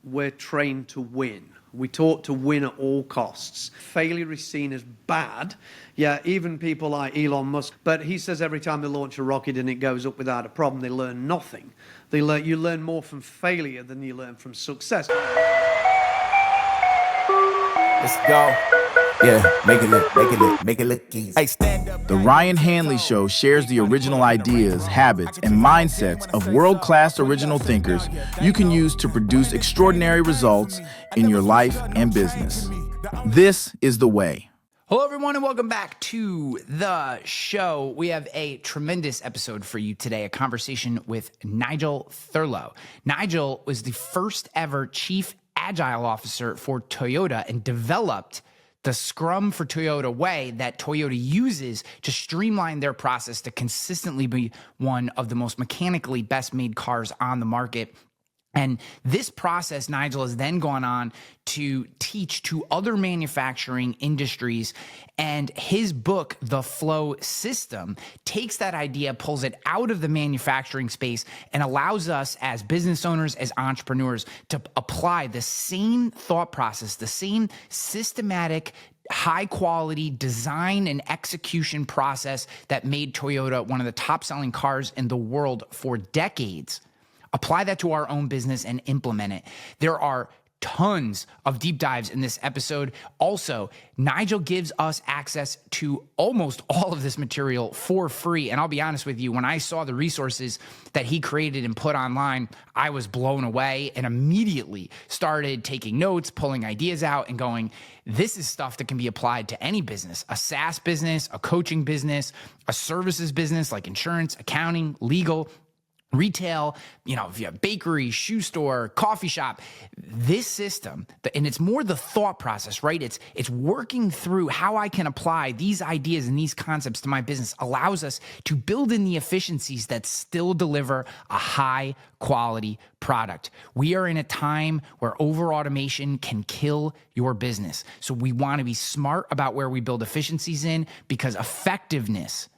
we're trained to win. We taught to win at all costs. Failure is seen as bad. Yeah, even people like Elon Musk. But he says every time they launch a rocket and it goes up without a problem, they learn nothing. You learn more from failure than you learn from success. Let's go. Yeah, make it look easy. Hey, stand up. The Ryan Hanley Show shares the original ideas, habits, and mindsets of world-class original thinkers you can use to produce extraordinary results in your life and business. This is the way. Hello, everyone, and welcome back to the show. We have a tremendous episode for you today, a conversation with Nigel Thurlow. Nigel was the first ever Chief Agile Officer for Toyota and developed the Scrum for Toyota way that Toyota uses to streamline their process to consistently be one of the most mechanically best made cars on the market. And this process, Nigel has then gone on to teach to other manufacturing industries. And his book, The Flow System, takes that idea, pulls it out of the manufacturing space, and allows us as business owners, as entrepreneurs, to apply the same thought process, the same systematic, high quality design and execution process that made Toyota one of the top selling cars in the world for decades. Apply that to our own business and implement it. There are tons of deep dives in this episode. Also, Nigel gives us access to almost all of this material for free. And I'll be honest with you, when I saw the resources that he created and put online, I was blown away and immediately started taking notes, pulling ideas out and going, this is stuff that can be applied to any business, a SaaS business, a coaching business, a services business like insurance, accounting, legal, retail, if you have bakery, shoe store, coffee shop, this system, and it's more the thought process, right? It's working through how I can apply these ideas and these concepts to my business allows us to build in the efficiencies that still deliver a high quality product. We are in a time where over automation can kill your business. So we want to be smart about where we build efficiencies in, because effectiveness,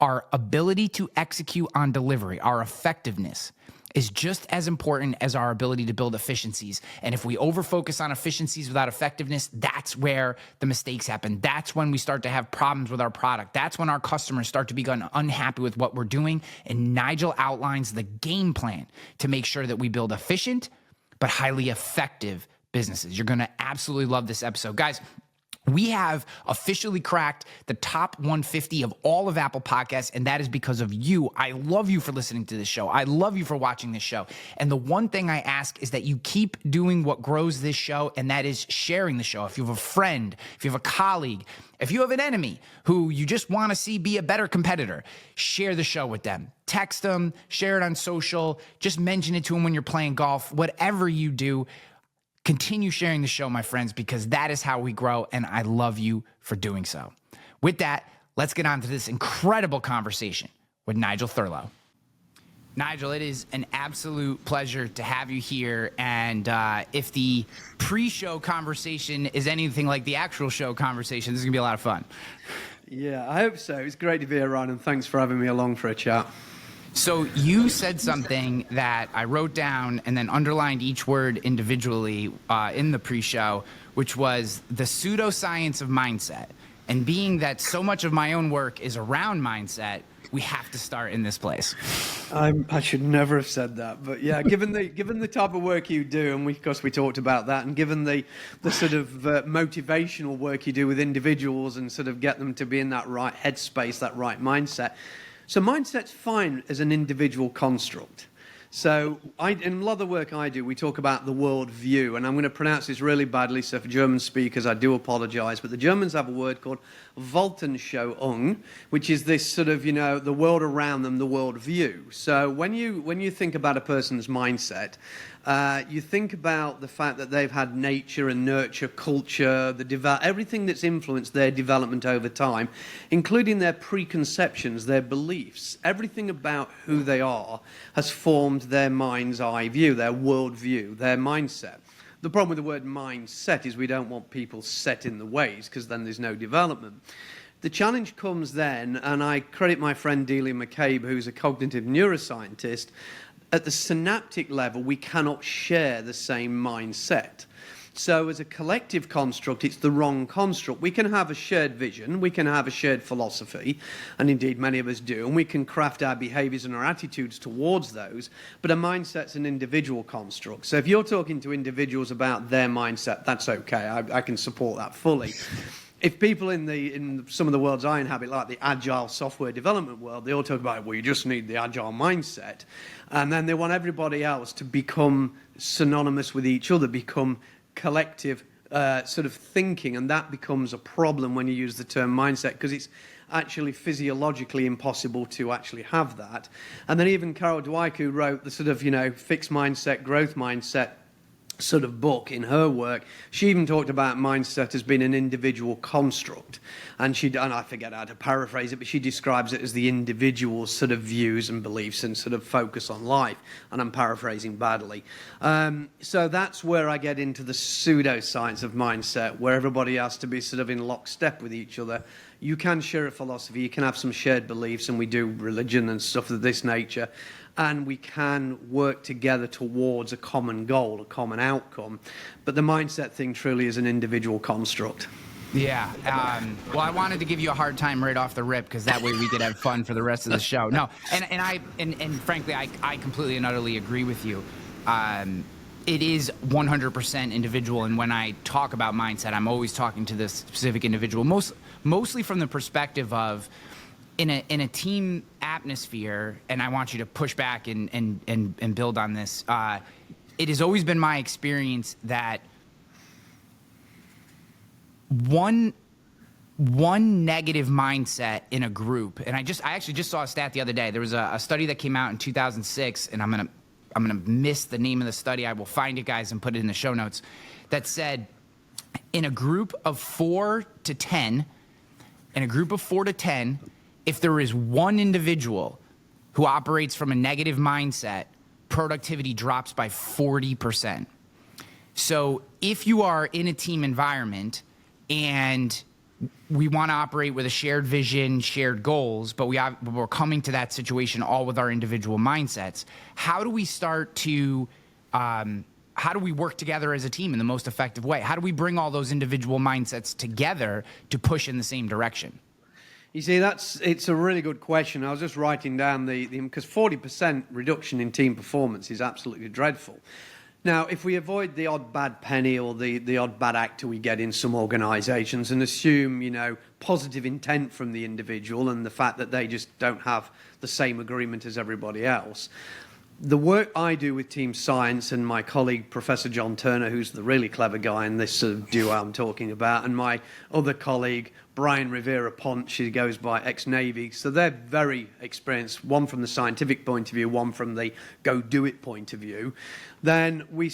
our ability to execute on delivery, our effectiveness is just as important as our ability to build efficiencies. And if we overfocus on efficiencies without effectiveness, that's where the mistakes happen. That's when we start to have problems with our product. That's when our customers start to become unhappy with what we're doing. And Nigel outlines the game plan to make sure that we build efficient but highly effective businesses. You're going to absolutely love this episode. Guys, we have officially cracked the top 150 of all of Apple Podcasts, and that is because of you. I love you for listening to this show. I love you for watching this show. And the one thing I ask is that you keep doing what grows this show, and that is sharing the show. If you have a friend, if you have a colleague, if you have an enemy who you just want to see be a better competitor, share the show with them. Text them, share it on social, just mention it to them when you're playing golf. Whatever you do, continue sharing the show, my friends, because that is how we grow, and I love you for doing so. With that, let's get on to this incredible conversation with Nigel Thurlow. Nigel, it is an absolute pleasure to have you here, and if the pre-show conversation is anything like the actual show conversation, this is going to be a lot of fun. Yeah, I hope so. It's great to be here, Ryan, and thanks for having me along for a chat. So you said something that I wrote down and then underlined each word individually in the pre-show, which was the pseudoscience of mindset. And being that so much of my own work is around mindset, we have to start in this place. I should never have said that, but yeah, given the type of work you do, and of course we talked about that, and given the sort of motivational work you do with individuals and sort of get them to be in that right headspace, that right mindset. So mindset's fine as an individual construct. So in a lot of the work I do, we talk about the world view, and I'm going to pronounce this really badly, so for German speakers, I do apologize, but the Germans have a word called Weltanschauung, which is this sort of, the world around them, the world view. So when you think about a person's mindset, you think about the fact that they've had nature and nurture, culture, everything that's influenced their development over time, including their preconceptions, their beliefs. Everything about who they are has formed their mind's eye view, their world view, their mindset. The problem with the word mindset is we don't want people set in the ways, because then there's no development. The challenge comes then, and I credit my friend Delia McCabe, who's a cognitive neuroscientist. at the synaptic level, we cannot share the same mindset. So as a collective construct, it's the wrong construct. We can have a shared vision, we can have a shared philosophy, and indeed many of us do, and we can craft our behaviors and our attitudes towards those, but a mindset's an individual construct. So if you're talking to individuals about their mindset, that's okay. I can support that fully. If people in some of the worlds I inhabit, like the agile software development world, they all talk about, well, you just need the agile mindset, and then they want everybody else to become synonymous with each other, become collective sort of thinking, and that becomes a problem when you use the term mindset, because it's actually physiologically impossible to actually have that. And then even Carol Dweck, who wrote the sort of, fixed mindset, growth mindset sort of book in her work, she even talked about mindset as being an individual construct, and I forget how to paraphrase it, but she describes it as the individual's sort of views and beliefs and sort of focus on life, and I'm paraphrasing badly. So that's where I get into the pseudoscience of mindset, where everybody has to be sort of in lockstep with each other. You can share a philosophy, you can have some shared beliefs, and we do religion and stuff of this nature, and we can work together towards a common goal, a common outcome. But the mindset thing truly is an individual construct. Yeah. Well, I wanted to give you a hard time right off the rip, because that way we could have fun for the rest of the show. No, and frankly, I completely and utterly agree with you. It is 100% individual, and when I talk about mindset, I'm always talking to this specific individual, mostly from the perspective of, in a team atmosphere, and I want you to push back and build on this. It has always been my experience that one negative mindset in a group, and I actually just saw a stat the other day. There was a study that came out in 2006, and I'm gonna miss the name of the study. I will find it, guys, and put it in the show notes. That said, in a group of 4 to 10, if there is one individual who operates from a negative mindset, productivity drops by 40%. So if you are in a team environment and we want to operate with a shared vision, shared goals, but we're coming to that situation all with our individual mindsets, how do we start to, how do we work together as a team in the most effective way? How do we bring all those individual mindsets together to push in the same direction? You see, it's a really good question. I was just writing down because 40% reduction in team performance is absolutely dreadful. Now, if we avoid the odd bad penny or the odd bad actor we get in some organizations and assume, positive intent from the individual and the fact that they just don't have the same agreement as everybody else, the work I do with team science, and my colleague, Professor John Turner, who's the really clever guy in this sort of duo I'm talking about, and my other colleague, Brian Rivera-Ponce, he goes by ex-Navy. So they're very experienced, one from the scientific point of view, one from the go-do-it point of view. Then we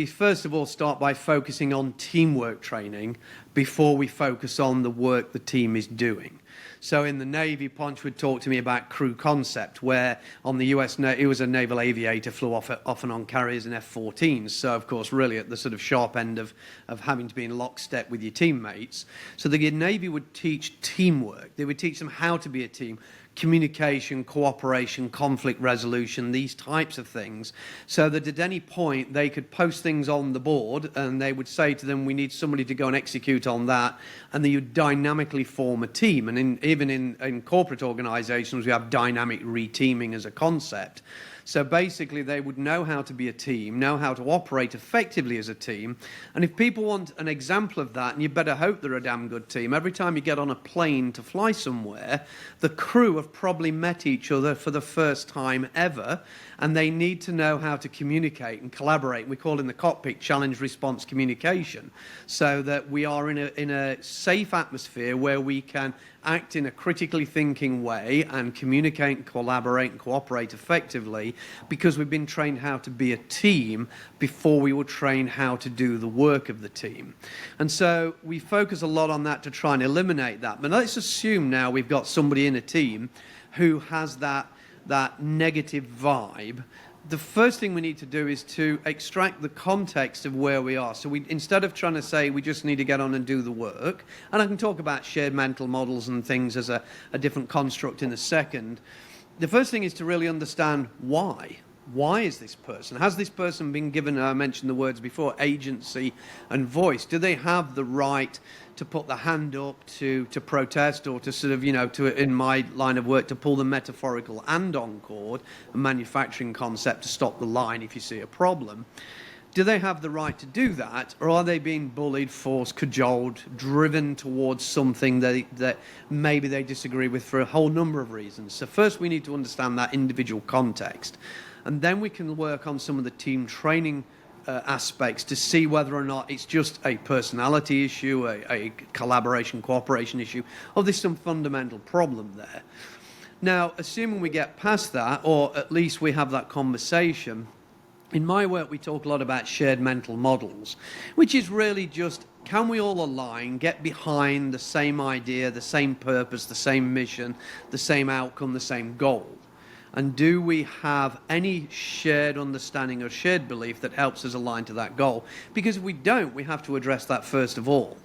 first of all start by focusing on teamwork training before we focus on the work the team is doing. So in the Navy, Ponce would talk to me about crew concept, where on the US, he was a naval aviator, flew off and on carriers and F-14s. So, of course, really at the sort of sharp end of having to be in lockstep with your teammates. So the Navy would teach teamwork. They would teach them how to be a team. Communication, cooperation, conflict resolution, these types of things, so that at any point they could post things on the board and they would say to them, we need somebody to go and execute on that, and then you dynamically form a team. And even in corporate organizations, we have dynamic reteaming as a concept. So basically, they would know how to be a team, know how to operate effectively as a team. And if people want an example of that, and you better hope they're a damn good team, every time you get on a plane to fly somewhere, the crew have probably met each other for the first time ever, and they need to know how to communicate and collaborate. We call it in the cockpit challenge response communication, so that we are in a safe atmosphere where we can act in a critically thinking way and communicate and collaborate and cooperate effectively, because we've been trained how to be a team before we were trained how to do the work of the team. And so we focus a lot on that to try and eliminate that. But let's assume now we've got somebody in a team who has that negative vibe. The first thing we need to do is to extract the context of where we are. So instead of trying to say we just need to get on and do the work, and I can talk about shared mental models and things as a different construct in a second, the first thing is to really understand why. why is this person? Has this person been given, I mentioned the words before, agency and voice? Do they have the right to put the hand up, to protest, or to sort of, in my line of work, to pull the metaphorical and-on cord, a manufacturing concept to stop the line if you see a problem? Do they have the right to do that, or are they being bullied, forced, cajoled, driven towards something that maybe they disagree with for a whole number of reasons? So first we need to understand that individual context, and then we can work on some of the team training aspects to see whether or not it's just a personality issue, a collaboration, cooperation issue, or there's some fundamental problem there. Now, assuming we get past that, or at least we have that conversation, in my work, we talk a lot about shared mental models, which is really just, can we all align, get behind the same idea, the same purpose, the same mission, the same outcome, the same goal? And do we have any shared understanding or shared belief that helps us align to that goal? Because if we don't, we have to address that first of all.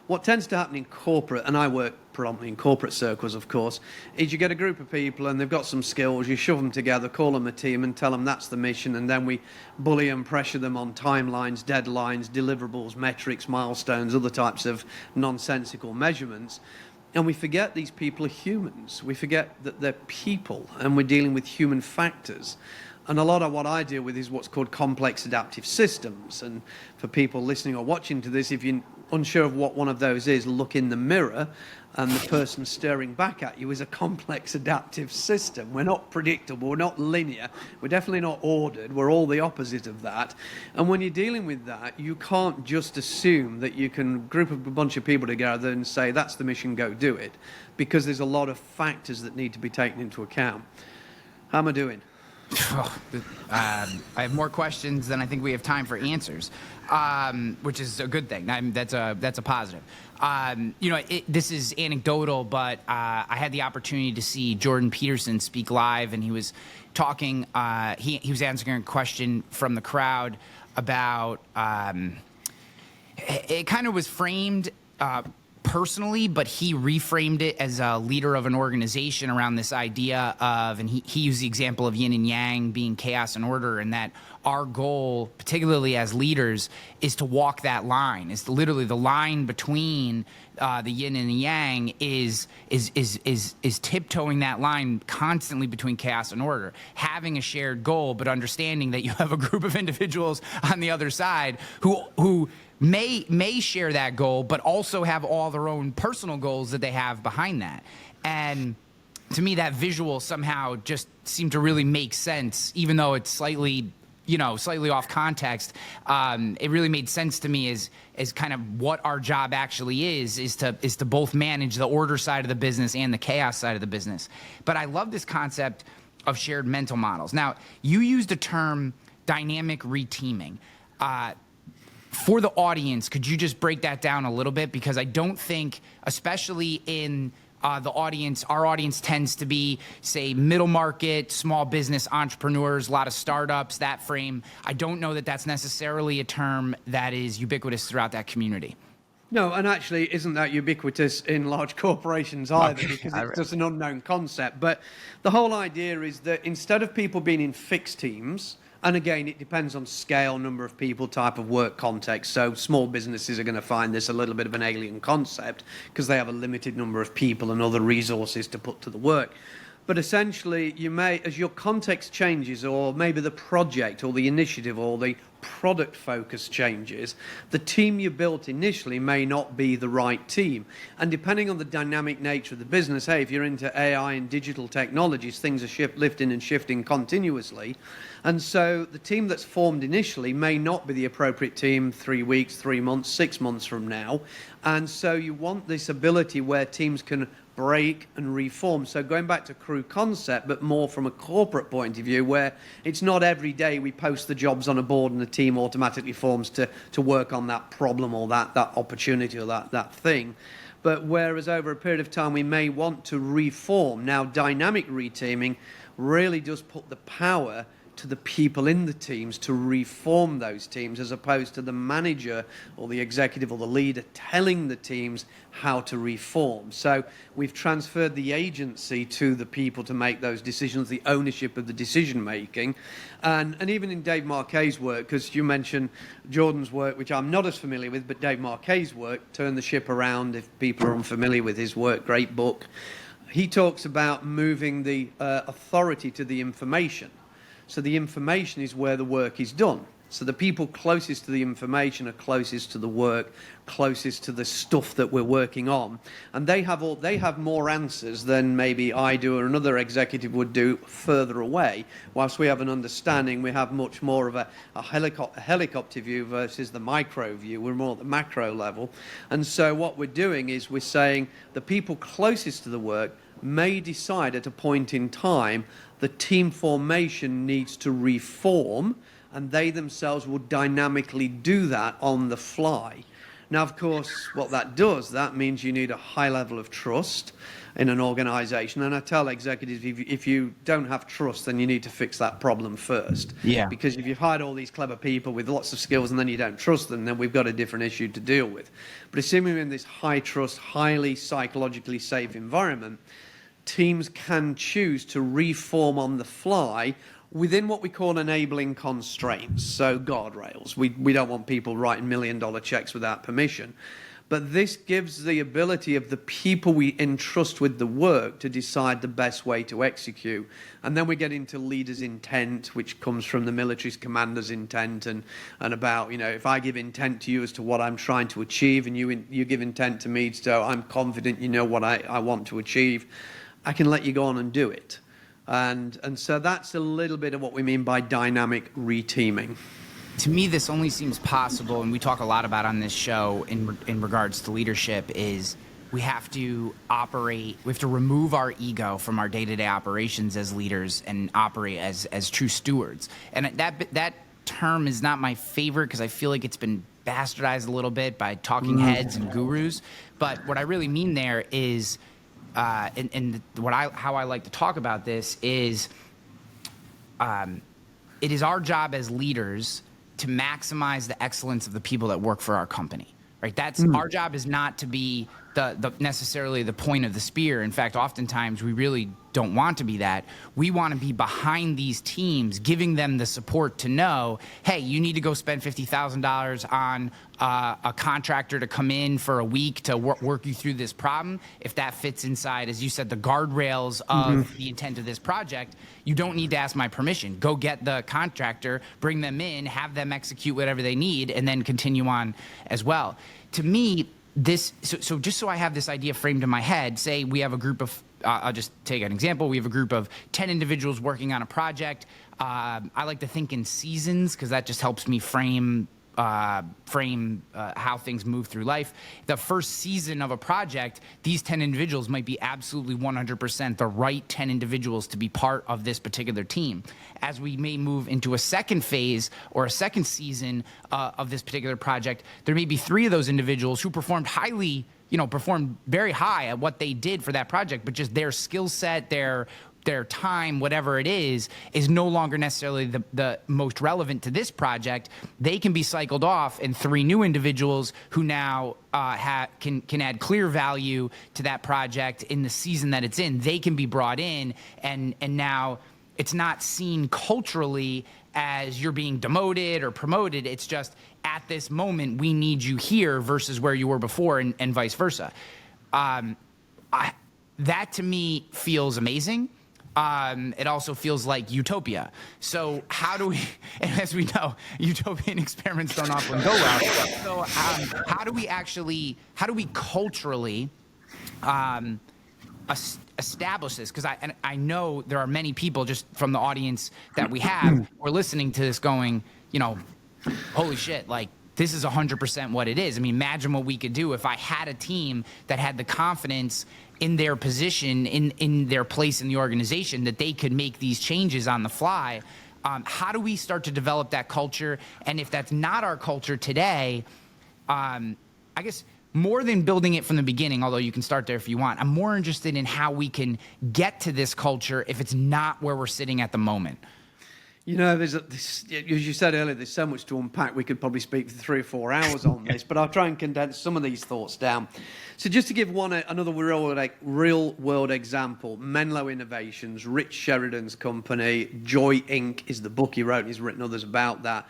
What tends to happen in corporate, and I work predominantly in corporate circles, of course, is you get a group of people and they've got some skills, you shove them together, call them a team and tell them that's the mission, and then we bully and pressure them on timelines, deadlines, deliverables, metrics, milestones, other types of nonsensical measurements. And we forget these people are humans. We forget that they're people and we're dealing with human factors. And a lot of what I deal with is what's called complex adaptive systems. And for people listening or watching to this, if you're unsure of what one of those is, look in the mirror, and the person staring back at you is a complex adaptive system. We're not predictable, we're not linear, we're definitely not ordered, we're all the opposite of that. And when you're dealing with that, you can't just assume that you can group a bunch of people together and say, that's the mission, go do it, because there's a lot of factors that need to be taken into account. How am I doing? I have more questions than I think we have time for answers, which is a good thing. That's a positive. This is anecdotal, but I had the opportunity to see Jordan Peterson speak live, and he was talking. He was answering a question from the crowd about. It kind of was framed personally, but he reframed it as a leader of an organization around this idea of, and he used the example of yin and yang being chaos and order, and that our goal, particularly as leaders, is to walk that line. It's literally the line between the yin and the yang is tiptoeing that line constantly between chaos and order, having a shared goal, but understanding that you have a group of individuals on the other side who may share that goal, but also have all their own personal goals that they have behind that. And to me, that visual somehow just seemed to really make sense, even though it's slightly off context. It really made sense to me as kind of what our job actually is to both manage the order side of the business and the chaos side of the business. But I love this concept of shared mental models. Now, you used the term dynamic reteaming. For the audience, could you just break that down a little bit? Because I don't think, especially in the audience, our audience tends to be, say, middle market, small business entrepreneurs, a lot of startups, that frame. I don't know that that's necessarily a term that is ubiquitous throughout that community. No, and actually isn't that ubiquitous in large corporations either, because it's just an unknown concept. But the whole idea is that instead of people being in fixed teams, and again, it depends on scale, number of people, type of work context. So small businesses are going to find this a little bit of an alien concept because they have a limited number of people and other resources to put to the work. But essentially, you may, as your context changes, or maybe the project or the initiative or the product focus changes, the team you built initially may not be the right team. And depending on the dynamic nature of the business, hey, if you're into AI and digital technologies, things are lifting and shifting continuously. And so the team that's formed initially may not be the appropriate team 3 weeks, 3 months, 6 months from now. And so you want this ability where teams can break and reform. So going back to crew concept, but more from a corporate point of view, where it's not every day we post the jobs on a board and the team automatically forms to work on that problem or that opportunity or that thing. But whereas over a period of time we may want to reform. Now, dynamic reteaming really does put the power to the people in the teams to reform those teams, as opposed to the manager or the executive or the leader telling the teams how to reform. So we've transferred the agency to the people to make those decisions, the ownership of the decision making. And even in Dave Marquet's work, because you mentioned Jordan's work, which I'm not as familiar with, but Dave Marquet's work, Turn the Ship Around, if people are unfamiliar with his work, great book. He talks about moving the authority to the information. So the information is where the work is done. So the people closest to the information are closest to the work, closest to the stuff that we're working on. And they have more answers than maybe I do or another executive would do further away. Whilst we have an understanding, we have much more of a helicopter view versus the micro view. We're more at the macro level. And so what we're doing is we're saying the people closest to the work may decide at a point in time the team formation needs to reform, and they themselves will dynamically do that on the fly. Now, of course, what that does, that means you need a high level of trust in an organization. And I tell executives, if you don't have trust, then you need to fix that problem first. Yeah. Because if you've hired all these clever people with lots of skills and then you don't trust them, then we've got a different issue to deal with. But assuming we're in this high trust, highly psychologically safe environment, teams can choose to reform on the fly within what we call enabling constraints, so guardrails. We don't want people writing $1 million checks without permission. But this gives the ability of the people we entrust with the work to decide the best way to execute. And then we get into leaders' intent, which comes from the military's commander's intent, and about, if I give intent to you as to what I'm trying to achieve, and you give intent to me, so I'm confident you know what I want to achieve, I can let you go on and do it. And so that's a little bit of what we mean by dynamic reteaming. To me, this only seems possible, and we talk a lot about on this show in regards to leadership, is we have to remove our ego from our day-to-day operations as leaders and operate as true stewards. And that term is not my favorite because I feel like it's been bastardized a little bit by talking heads and gurus. But what I really mean there is, how I like to talk about this is, it is our job as leaders to maximize the excellence of the people that work for our company, right? That's our job is not to be the necessarily the point of the spear. In fact, oftentimes we really don't want to be that. We want to be behind these teams, giving them the support to know, hey, you need to go spend $50,000 on a contractor to come in for a week to work you through this problem. If that fits inside, as you said, the guardrails of the intent of this project, you don't need to ask my permission. Go get the contractor, bring them in, have them execute whatever they need, and then continue on as well. To me, so just so I have this idea framed in my head, say we have a group of, I'll just take an example. We have a group of 10 individuals working on a project. I like to think in seasons because that just helps me frame how things move through life. The first season of a project, these 10 individuals might be absolutely 100% the right 10 individuals to be part of this particular team. As we may move into a second phase or a second season of this particular project, there may be 3 of those individuals who performed very high at what they did for that project, but just their skill set, their time, whatever it is no longer necessarily the most relevant to this project. They can be cycled off, and 3 new individuals who now can add clear value to that project in the season that it's in. They can be brought in, and now it's not seen culturally as you're being demoted or promoted. It's just at this moment we need you here versus where you were before, and vice versa. That to me feels amazing. It also feels like utopia. So how do we, and as we know, utopian experiments don't often go well. So how do we culturally establish this? Because I know there are many people just from the audience that we have who are listening to this going, holy shit, like, this is 100% what it is. I mean, imagine what we could do if I had a team that had the confidence in their position, in their place in the organization, that they could make these changes on the fly. How do we start to develop that culture? And if that's not our culture today, I guess more than building it from the beginning, although you can start there if you want, I'm more interested in how we can get to this culture if it's not where we're sitting at the moment. You know, as you said earlier, there's so much to unpack. We could probably speak for 3 or 4 hours on this, but I'll try and condense some of these thoughts down. So just to give another real-world example, Menlo Innovations, Rich Sheridan's company, Joy Inc. is the book he wrote, and he's written others about that.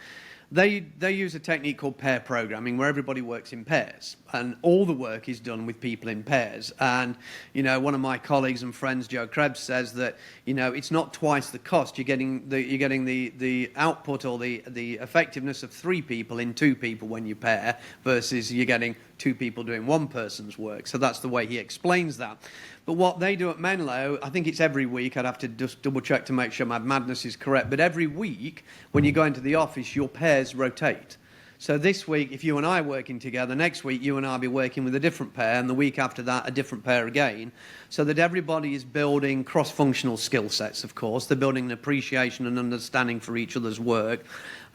They use a technique called pair programming where everybody works in pairs and all the work is done with people in pairs. And, you know, one of my colleagues and friends, Joe Krebs, says that, you know, it's not twice the cost. You're getting the output or the effectiveness of 3 people in 2 people when you pair versus you're getting 2 people doing one person's work. So that's the way he explains that. But what they do at Menlo, I think it's every week, I'd have to just double check to make sure my madness is correct, but every week when you go into the office, your pairs rotate. So this week, if you and I are working together, next week you and I will be working with a different pair, and the week after that, a different pair again, so that everybody is building cross-functional skill sets, of course. They're building an appreciation and understanding for each other's work.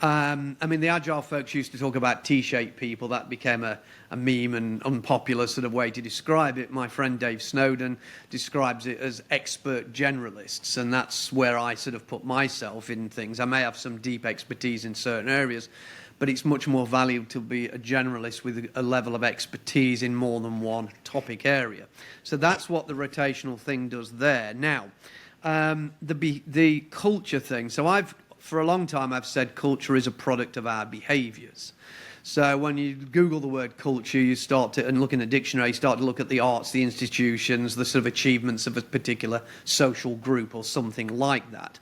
I mean, the Agile folks used to talk about T-shaped people. That became a meme and unpopular sort of way to describe it. My friend Dave Snowden describes it as expert generalists, and that's where I sort of put myself in things. I may have some deep expertise in certain areas, but it's much more valuable to be a generalist with a level of expertise in more than one topic area. So that's what the rotational thing does there. Now, the culture thing. So for a long time, I've said culture is a product of our behaviours. So when you Google the word culture, you start to, and look in a dictionary, you start to look at the arts, the institutions, the sort of achievements of a particular social group or something like that.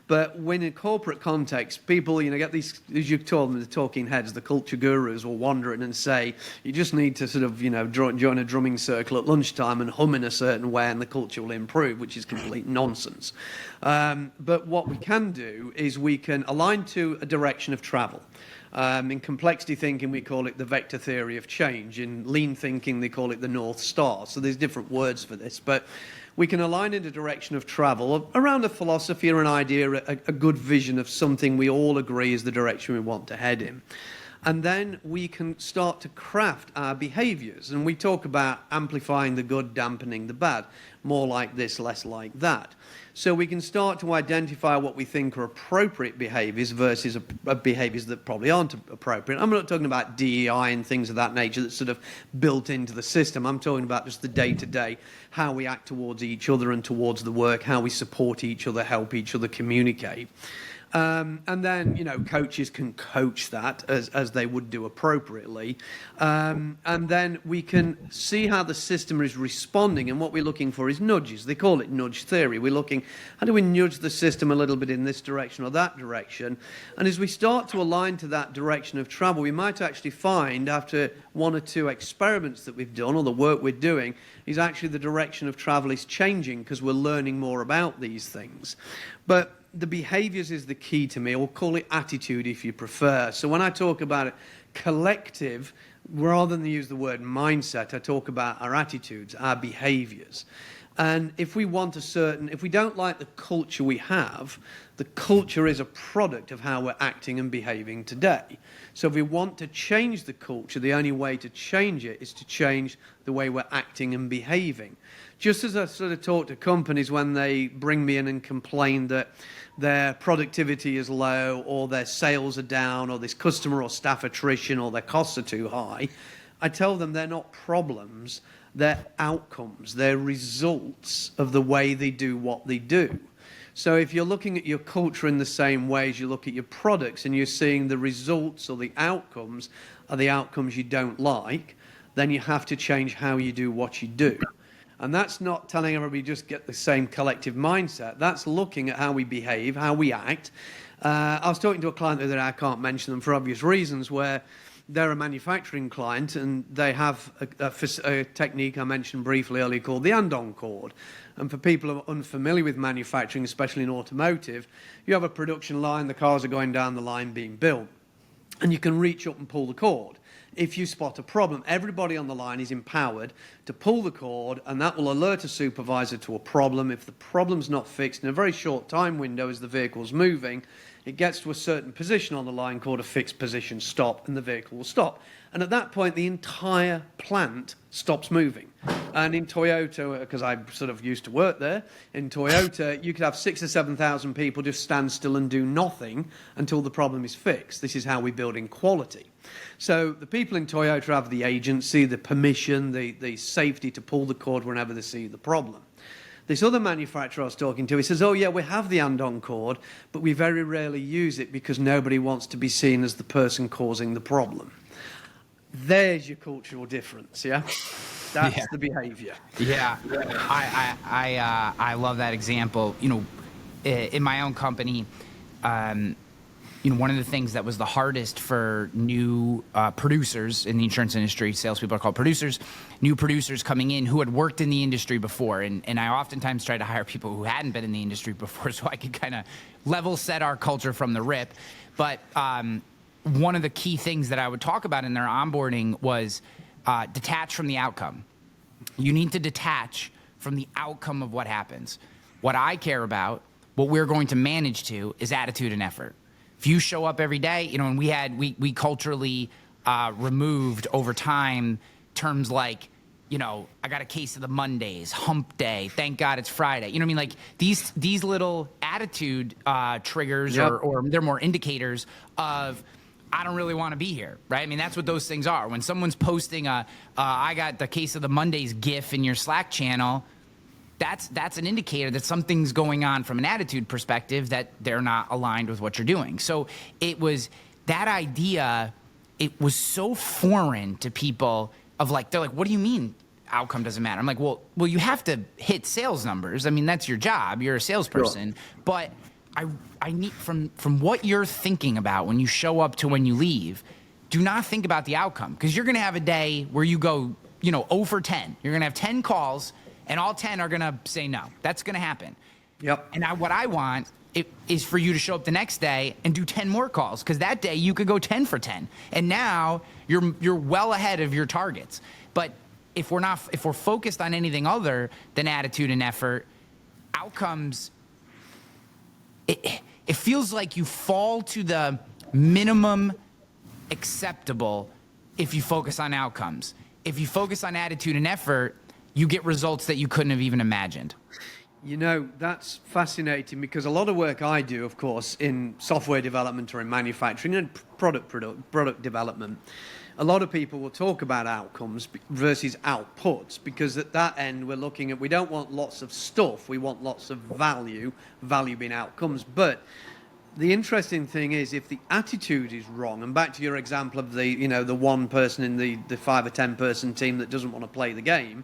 But when in corporate context, people, you know, get these, as you told them, the talking heads, the culture gurus will wander in and say, you just need to sort of, you know, join a drumming circle at lunchtime and hum in a certain way and the culture will improve, which is complete nonsense. But what we can do is we can align to a direction of travel. In complexity thinking, we call it the vector theory of change. In lean thinking, they call it the North Star. So there's different words for this, but we can align in a direction of travel around a philosophy or an idea, a good vision of something we all agree is the direction we want to head in. And then we can start to craft our behaviors. And we talk about amplifying the good, dampening the bad. More like this, less like that. So we can start to identify what we think are appropriate behaviors versus behaviors that probably aren't appropriate. I'm not talking about DEI and things of that nature that's sort of built into the system. I'm talking about just the day-to-day, how we act towards each other and towards the work, how we support each other, help each other communicate. And then, you know, coaches can coach that as they would do appropriately. And then we can see how the system is responding, and what we're looking for is nudges. They call it nudge theory. We're looking, how do we nudge the system a little bit in this direction or that direction? And as we start to align to that direction of travel, we might actually find after 1 or 2 experiments that we've done, or the work we're doing, is actually the direction of travel is changing because we're learning more about these things. But the behaviors is the key to me, or call it attitude if you prefer. So when I talk about it, collective, rather than use the word mindset, I talk about our attitudes, our behaviors. And if we don't like the culture we have, the culture is a product of how we're acting and behaving today. So if we want to change the culture, the only way to change it is to change the way we're acting and behaving. Just as I sort of talk to companies when they bring me in and complain that their productivity is low, or their sales are down, or there's customer or staff attrition, or their costs are too high, I tell them they're not problems, they're outcomes, they're results of the way they do what they do. So if you're looking at your culture in the same way as you look at your products, and you're seeing the results or the outcomes are the outcomes you don't like, then you have to change how you do what you do. And that's not telling everybody just get the same collective mindset. That's looking at how we behave, how we act. I was talking to a client the other day, I can't mention them for obvious reasons, where they're a manufacturing client and they have a technique I mentioned briefly earlier called the and-on cord. And for people who are unfamiliar with manufacturing, especially in automotive, you have a production line, the cars are going down the line being built, and you can reach up and pull the cord. If you spot a problem, everybody on the line is empowered to pull the cord, and that will alert a supervisor to a problem. If the problem's not fixed in a very short time window as the vehicle's moving, It gets to a certain position on the line called a fixed position stop, and the vehicle will stop. And at that point, the entire plant stops moving. And in Toyota, because I sort of used to work there, in Toyota, you could have 6,000 or 7,000 people just stand still and do nothing until the problem is fixed. This is how we build in quality. So the people in Toyota have the agency, the permission, the safety to pull the cord whenever they see the problem. This other manufacturer I was talking to, he says, oh yeah, we have the andon cord, but we very rarely use it because nobody wants to be seen as the person causing the problem. There's your cultural difference, yeah? That's the behavior. Yeah, I love that example. You know, in my own company, you know, one of the things that was the hardest for new producers in the insurance industry, salespeople are called producers, new producers coming in who had worked in the industry before. And I oftentimes try to hire people who hadn't been in the industry before so I could kind of level set our culture from the rip. But one of the key things that I would talk about in their onboarding was detach from the outcome. You need to detach from the outcome of what happens. What I care about, what we're going to manage to, is attitude and effort. If you show up every day, you know, and we culturally removed over time terms like, you know, I got a case of the Mondays, hump day, thank God it's Friday. You know what I mean? Like these little attitude triggers or they're more indicators of, I don't really want to be here, right? I mean, that's what those things are. When someone's posting I got the case of the Mondays GIF in your Slack channel, that's an indicator that something's going on from an attitude perspective, that they're not aligned with what you're doing. So it was that idea, it was so foreign to people of like, they're like, what do you mean outcome doesn't matter? I'm like, well, you have to hit sales numbers. I mean, that's your job. You're a salesperson. Sure. But I need from what you're thinking about when you show up to when you leave, do not think about the outcome, because you're going to have a day where you go, you know, 0 for 10. You're going to have 10 calls and all 10 are going to say no. That's going to happen. Yep. And what I want is for you to show up the next day and do 10 more calls, because that day you could go 10 for 10. And now you're well ahead of your targets. But if we're focused on anything other than attitude and effort, outcomes, it feels like you fall to the minimum acceptable if you focus on outcomes. If you focus on attitude and effort, you get results that you couldn't have even imagined. You know, that's fascinating, because a lot of work I do, of course, in software development or in manufacturing and product development, a lot of people will talk about outcomes versus outputs, because at that end we're looking at, we don't want lots of stuff, we want lots of value being outcomes. But the interesting thing is, if the attitude is wrong, and back to your example of the one person in the 5 or 10 person team that doesn't want to play the game,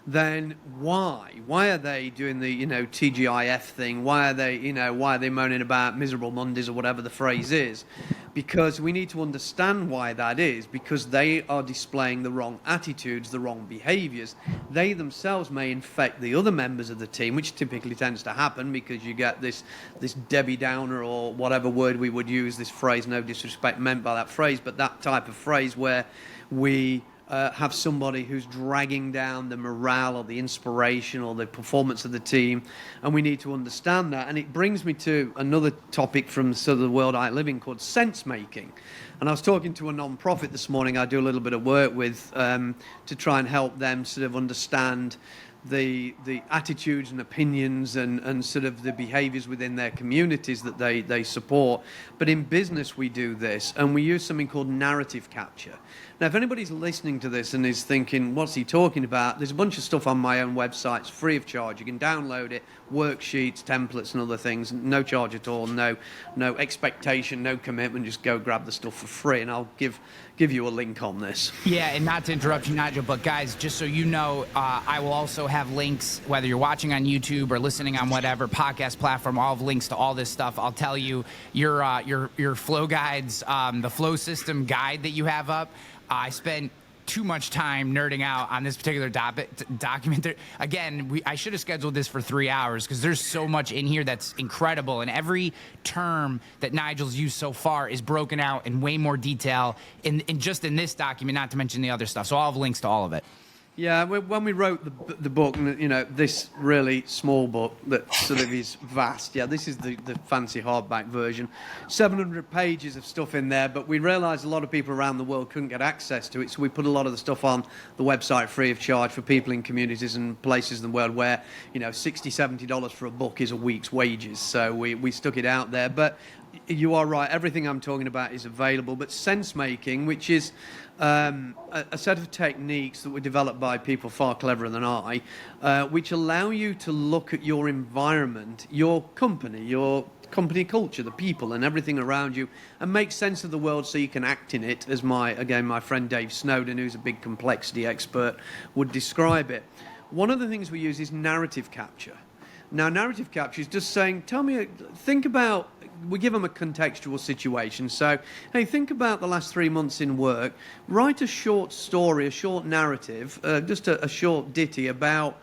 then why are they doing the TGIF thing? Why are they moaning about miserable Mondays or whatever the phrase is? Because we need to understand why that is, because they are displaying the wrong attitudes, the wrong behaviors. They themselves may infect the other members of the team, which typically tends to happen, because you get this Debbie Downer, or whatever word we would use, this phrase, no disrespect meant by that phrase, but that type of phrase where we have somebody who's dragging down the morale or the inspiration or the performance of the team, and we need to understand that. And it brings me to another topic from sort of the world I live in called sense making. And I was talking to a non-profit this morning I do a little bit of work with to try and help them sort of understand the attitudes and opinions and sort of the behaviors within their communities that they support. But in business we do this, and we use something called narrative capture. Now, if anybody's listening to this and is thinking, what's he talking about? There's a bunch of stuff on my own website. It's free of charge. You can download it, worksheets, templates and other things. No charge at all, no expectation, no commitment. Just go grab the stuff for free, and I'll give you a link on this. Yeah, and not to interrupt you, Nigel, but guys, just so you know, I will also have links, whether you're watching on YouTube or listening on whatever podcast platform, I'll have links to all this stuff. I'll tell you, your flow guides, the flow system guide that you have up, I spent too much time nerding out on this particular document. Again, I should have scheduled this for 3 hours, because there's so much in here that's incredible. And every term that Nigel's used so far is broken out in way more detail in just in this document, not to mention the other stuff. So I'll have links to all of it. Yeah, when we wrote the book, this really small book that sort of is vast. Yeah, this is the fancy hardback version. 700 pages of stuff in there, but we realised a lot of people around the world couldn't get access to it, so we put a lot of the stuff on the website free of charge for people in communities and places in the world where, $60, $70 for a book is a week's wages. So we stuck it out there. But you are right, everything I'm talking about is available, but sense making, which is a set of techniques that were developed by people far cleverer than I, which allow you to look at your environment, your company culture, the people and everything around you, and make sense of the world so you can act in it, as my friend Dave Snowden, who's a big complexity expert, would describe it. One of the things we use is narrative capture. Now, narrative capture is just saying, think about, we give them a contextual situation. So, hey, think about the last 3 months in work. Write a short story, a short narrative, just a short ditty about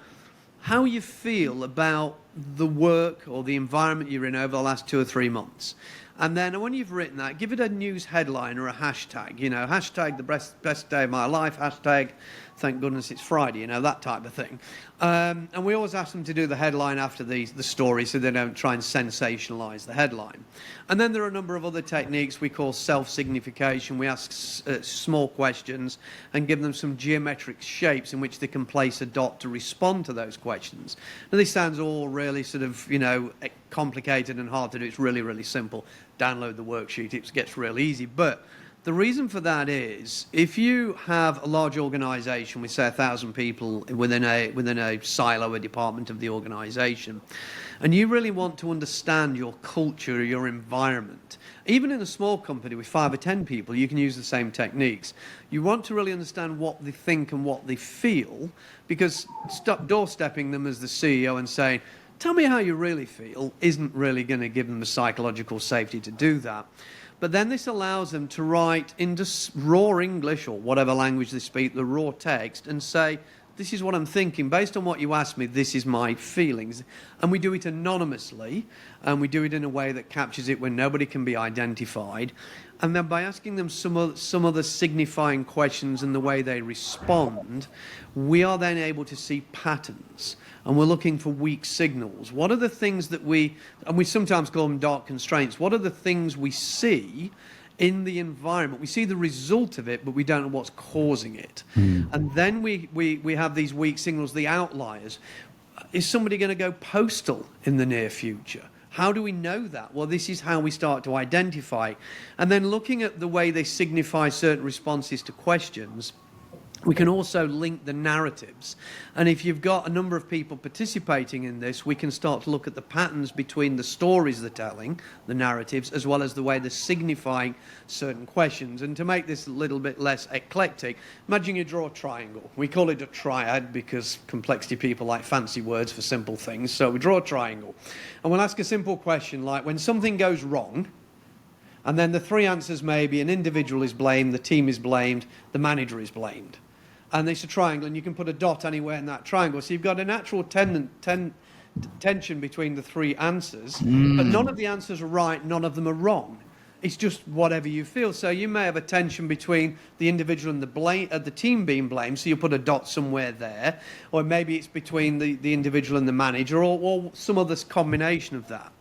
how you feel about the work or the environment you're in over the last 2 or 3 months. And then when you've written that, give it a news headline or a hashtag, hashtag the best day of my life, hashtag thank goodness it's Friday, that type of thing. And we always ask them to do the headline after the story so they don't try and sensationalize the headline. And then there are a number of other techniques we call self-signification. We ask small questions and give them some geometric shapes in which they can place a dot to respond to those questions. Now, this sounds all really sort of, complicated and hard to do. It's really, really simple. Download the worksheet. It gets real easy. But the reason for that is if you have a large organization, we say 1,000 people within a silo, a department of the organization, and you really want to understand your culture, your environment, even in a small company with 5 or 10 people, you can use the same techniques. You want to really understand what they think and what they feel, because doorstepping them as the CEO and saying, tell me how you really feel, isn't really going to give them the psychological safety to do that. But then this allows them to write in just raw English or whatever language they speak, the raw text, and say, this is what I'm thinking. Based on what you asked me, this is my feelings. And we do it anonymously, and we do it in a way that captures it when nobody can be identified. And then by asking them some of the signifying questions and the way they respond, we are then able to see patterns. And we're looking for weak signals. What are the things that we sometimes call them dark constraints, what are the things we see in the environment? We see the result of it, but we don't know what's causing it. And then we have these weak signals, the outliers. Is somebody going to go postal in the near future? How do we know that? Well, this is how we start to identify. And then looking at the way they signify certain responses to questions, we can also link the narratives. And if you've got a number of people participating in this, we can start to look at the patterns between the stories they're telling, the narratives, as well as the way they're signifying certain questions. And to make this a little bit less eclectic, imagine you draw a triangle. We call it a triad because complexity people like fancy words for simple things. So we draw a triangle. And we'll ask a simple question like, when something goes wrong, and then the 3 answers may be an individual is blamed, the team is blamed, the manager is blamed. And it's a triangle, and you can put a dot anywhere in that triangle. So you've got a natural tension between the 3 answers, but none of the answers are right, none of them are wrong. It's just whatever you feel. So you may have a tension between the individual and the team being blamed, so you put a dot somewhere there, or maybe it's between the individual and the manager, or some other combination of that.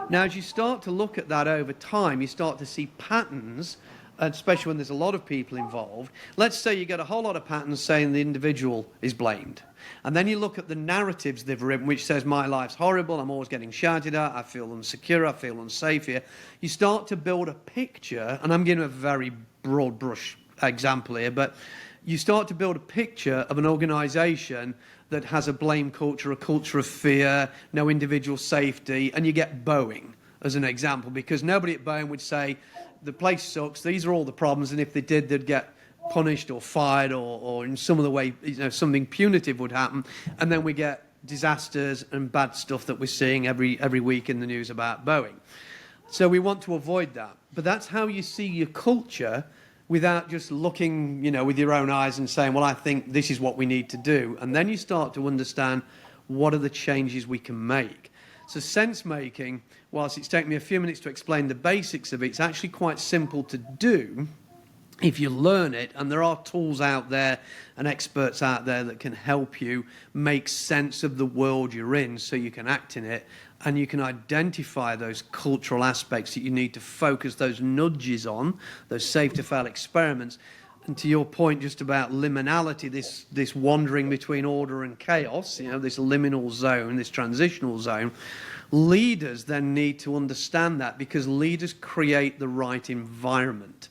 Now, as you start to look at that over time, you start to see patterns, especially when there's a lot of people involved. Let's say you get a whole lot of patterns saying the individual is blamed. And then you look at the narratives they've written, which says, my life's horrible, I'm always getting shouted at, I feel insecure, I feel unsafe here. You start to build a picture, and I'm giving a very broad brush example here, but you start to build a picture of an organization that has a blame culture, a culture of fear, no individual safety, and you get Boeing as an example, because nobody at Boeing would say, the place sucks, these are all the problems, and if they did, they'd get punished or fired or in some other way, something punitive would happen. And then we get disasters and bad stuff that we're seeing every week in the news about Boeing. So we want to avoid that. But that's how you see your culture without just looking, with your own eyes and saying, well, I think this is what we need to do. And then you start to understand what are the changes we can make. So sense making, whilst it's taken me a few minutes to explain the basics of it, it's actually quite simple to do. if you learn it, and there are tools out there and experts out there that can help you make sense of the world you're in so you can act in it, and you can identify those cultural aspects that you need to focus those nudges on, those safe to fail experiments. And to your point just about liminality, this wandering between order and chaos, this liminal zone, this transitional zone, leaders then need to understand that, because leaders create the right environment.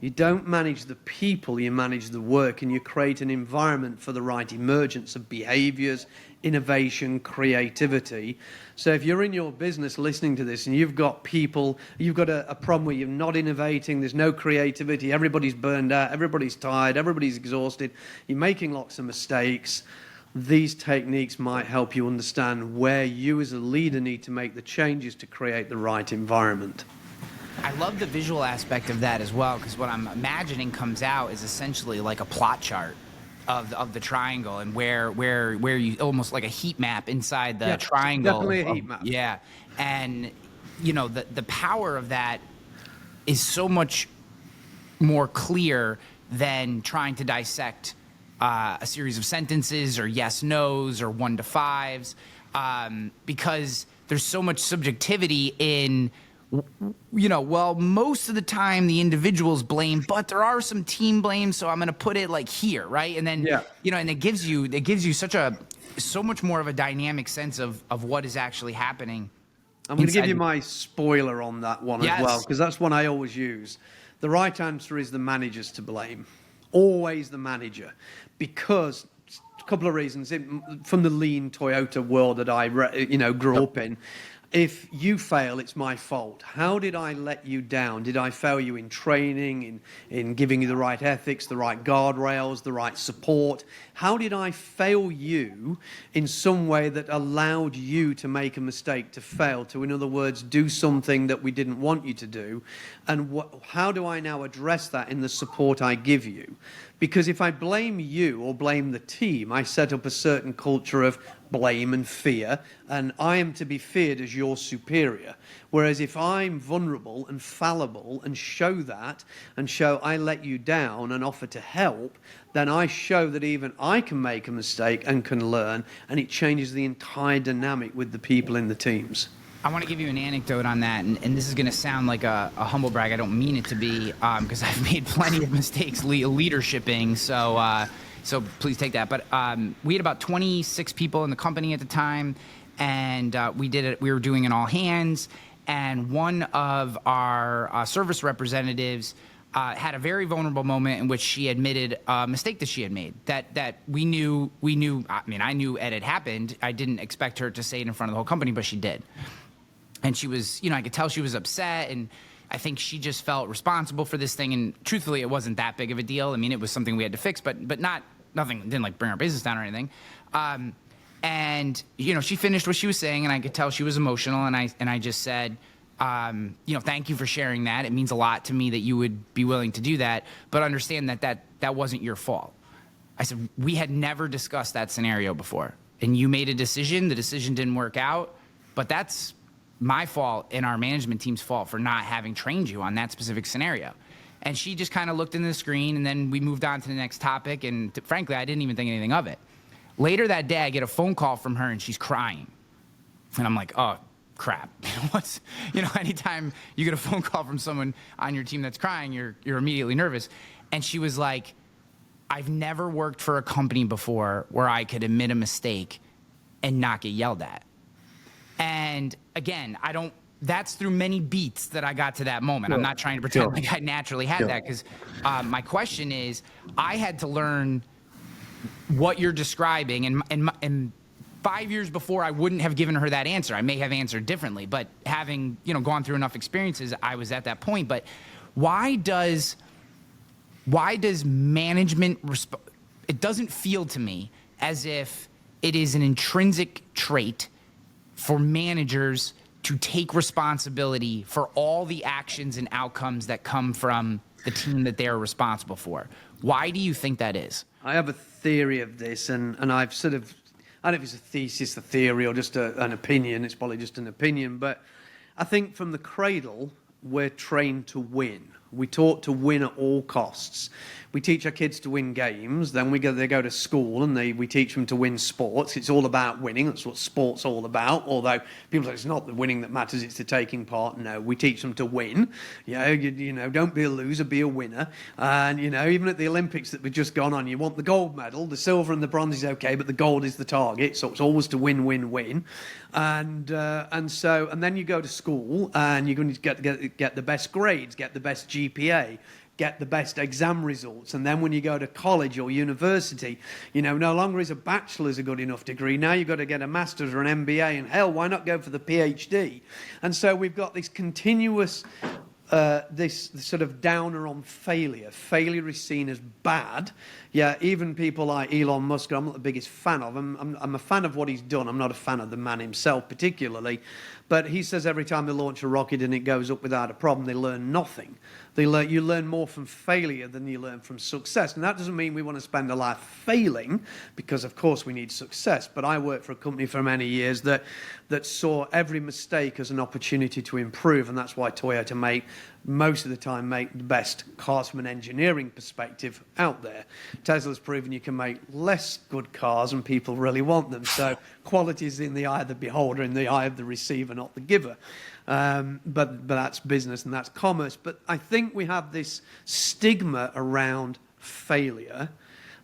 You don't manage the people, you manage the work, and you create an environment for the right emergence of behaviors, innovation, creativity. So if you're in your business listening to this and you've got people, you've got a problem where you're not innovating, there's no creativity, everybody's burned out, everybody's tired, everybody's exhausted, you're making lots of mistakes, these techniques might help you understand where you as a leader need to make the changes to create the right environment. I love the visual aspect of that as well, because what I'm imagining comes out is essentially like a plot chart of the triangle, and where you almost like a heat map inside the triangle. Definitely a heat map. Yeah, and the power of that is so much more clear than trying to dissect a series of sentences or yes nos or 1 to 5s, because there's so much subjectivity in. Well, most of the time the individuals blame, but there are some team blame, so I'm going to put it like here, right? And then, and it gives you so much more of a dynamic sense of what is actually happening. I'm going to give you my spoiler on that one as well, because that's one I always use. The right answer is the manager's to blame. Always the manager. Because a couple of reasons. From the lean Toyota world that I grew up in, if you fail, it's my fault. How did I let you down? Did I fail you in training, in giving you the right ethics, the right guardrails, the right support? How did I fail you in some way that allowed you to make a mistake, to fail, to, in other words, do something that we didn't want you to do? And how do I now address that in the support I give you? Because if I blame you or blame the team, I set up a certain culture of blame and fear, and I am to be feared as your superior. Whereas if I'm vulnerable and fallible and show that, and show I let you down and offer to help, then I show that even I can make a mistake and can learn, and it changes the entire dynamic with the people in the teams. I want to give you an anecdote on that, and this is going to sound like a humble brag. I don't mean it to be, because I've made plenty of mistakes leadershiping, so please take that. But we had about 26 people in the company at the time, and we were doing an all hands, and one of our service representatives had a very vulnerable moment in which she admitted a mistake that she had made, that we knew. I mean, I knew it had happened. I didn't expect her to say it in front of the whole company, but she did. And she was, I could tell she was upset, and I think she just felt responsible for this thing. And truthfully, it wasn't that big of a deal. I mean, it was something we had to fix, but nothing, didn't like bring our business down or anything. And she finished what she was saying, and I could tell she was emotional. And I just said, thank you for sharing that. It means a lot to me that you would be willing to do that, but understand that wasn't your fault. I said, we had never discussed that scenario before, and you made a decision. The decision didn't work out, but that's my fault and our management team's fault for not having trained you on that specific scenario. And she just kind of looked into the screen, and then we moved on to the next topic. And frankly, I didn't even think anything of it. Later that day, I get a phone call from her, and she's crying. And I'm like, oh, crap. Anytime you get a phone call from someone on your team that's crying, you're immediately nervous. And she was like, I've never worked for a company before where I could admit a mistake and not get yelled at. And again, that's through many beats that I got to that moment. I'm not trying to pretend like I naturally had that, because my question is, I had to learn what you're describing, and 5 years before, I wouldn't have given her that answer. I may have answered differently, but having gone through enough experiences, I was at that point. But why does management it doesn't feel to me as if it is an intrinsic trait for managers to take responsibility for all the actions and outcomes that come from the team that they are responsible for. Why do you think that is? I have a theory of this, and I've sort of, I don't know if it's a thesis, a theory, or just an opinion. It's probably just an opinion, but I think from the cradle, we're trained to win. We taught to win at all costs. We teach our kids to win games, then they go to school and we teach them to win sports. It's all about winning. That's what sport's all about. Although people say it's not the winning that matters, it's the taking part. No, we teach them to win. You know, don't be a loser, be a winner. And, you know, even at the Olympics that we've just gone on, you want the gold medal. The silver and the bronze is okay, but the gold is the target. So it's always to win, win, win. And then you go to school and you're going to get the best grades, get the best GPA, get the best exam results. And then when you go to college or university, you know, no longer is a bachelor's a good enough degree. Now you've got to get a master's or an MBA, and hell, why not go for the PhD? And so we've got this continuous this sort of downer on failure. Failure is seen as bad. Yeah, even people like Elon Musk, I'm not the biggest fan of. I'm a fan of what he's done. I'm not a fan of the man himself particularly. But he says every time they launch a rocket and it goes up without a problem, they learn nothing. You learn more from failure than you learn from success. And that doesn't mean we want to spend a life failing, because of course we need success. But I worked for a company for many years that saw every mistake as an opportunity to improve. And that's why Toyota most of the time make the best cars from an engineering perspective out there. Tesla's proven you can make less good cars and people really want them. So quality is in the eye of the beholder, in the eye of the receiver, not the giver. But that's business and that's commerce. But I think we have this stigma around failure,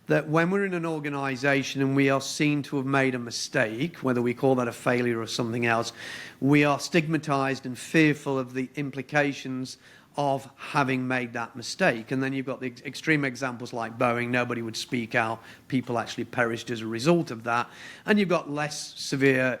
that when we're in an organization and we are seen to have made a mistake, whether we call that a failure or something else, we are stigmatized and fearful of the implications of having made that mistake. And then you've got the extreme examples like Boeing. Nobody would speak out. People actually perished as a result of that. And you've got less severe,